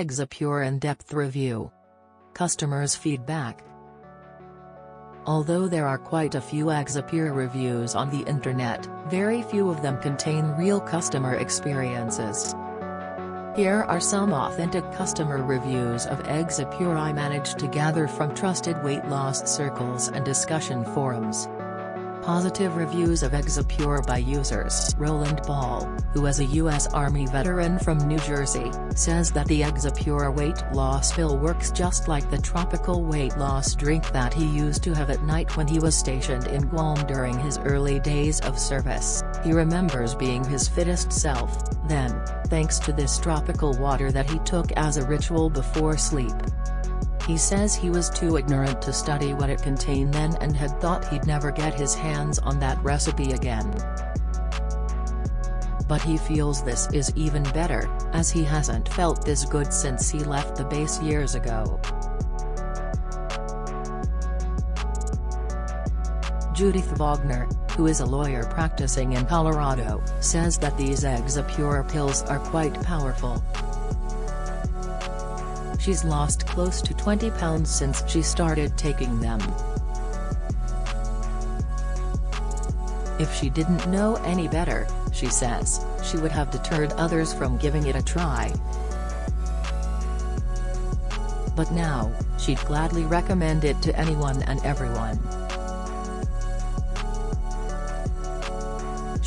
Exipure in-depth review. Customers' feedback. Although there are quite a few Exipure reviews on the internet, very few of them contain real customer experiences. Here are some authentic customer reviews of Exipure I managed to gather from trusted weight loss circles and discussion forums. Positive reviews of Exipure by users. Roland Ball, who is a U.S. Army veteran from New Jersey, says that the Exipure weight loss pill works just like the tropical weight loss drink that he used to have at night when he was stationed in Guam during his early days of service. He remembers being his fittest self, then, thanks to this tropical water that he took as a ritual before sleep. He says he was too ignorant to study what it contained then and had thought he'd never get his hands on that recipe again. But he feels this is even better, as he hasn't felt this good since he left the base years ago. Judith Wagner, who is a lawyer practicing in Colorado, says that these Exipure pills are quite powerful. She's lost close to 20 pounds since she started taking them. If she didn't know any better, she says, she would have deterred others from giving it a try. But now, she'd gladly recommend it to anyone and everyone.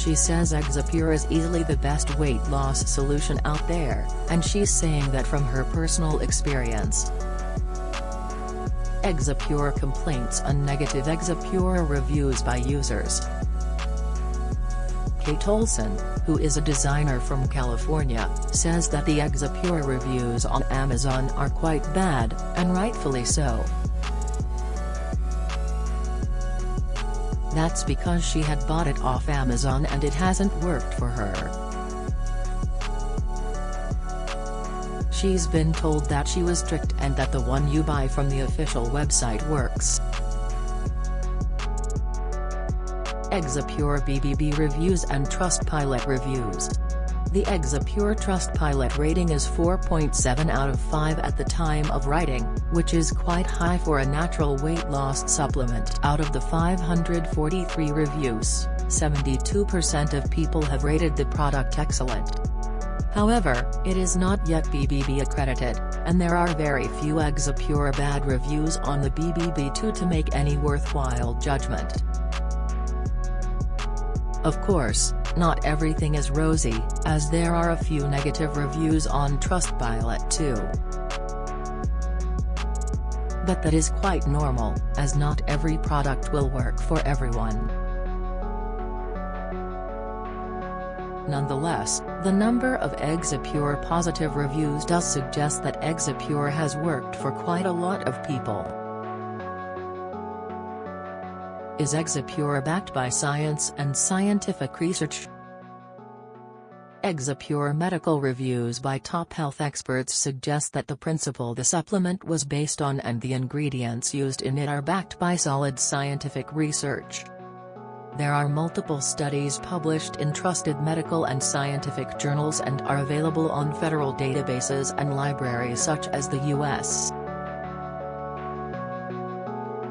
She says Exipure is easily the best weight loss solution out there, and she's saying that from her personal experience. Exipure complaints on negative Exipure reviews by users. Kate Olson, who is a designer from California, says that the Exipure reviews on Amazon are quite bad, and rightfully so. That's because she had bought it off Amazon and it hasn't worked for her. She's been told that she was tricked and that the one you buy from the official website works. Exipure BBB reviews and Trustpilot reviews. The Exipure Trustpilot rating is 4.7 out of 5 at the time of writing, which is quite high for a natural weight loss supplement. Out of the 543 reviews, 72% of people have rated the product excellent. However, it is not yet BBB accredited, and there are very few Exipure bad reviews on the BBB to make any worthwhile judgment. Of course, not everything is rosy, as there are a few negative reviews on Trustpilot too. But that is quite normal, as not every product will work for everyone. Nonetheless, the number of Exipure positive reviews does suggest that Exipure has worked for quite a lot of people. Is Exipure backed by science and scientific research? Exipure medical reviews by top health experts suggest that the principle the supplement was based on and the ingredients used in it are backed by solid scientific research. There are multiple studies published in trusted medical and scientific journals and are available on federal databases and libraries such as the U.S.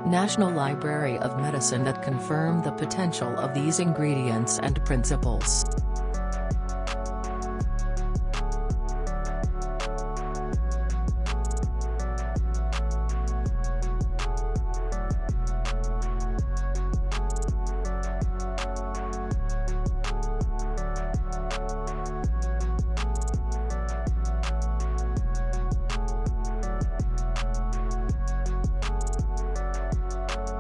National Library of Medicine that confirm the potential of these ingredients and principles.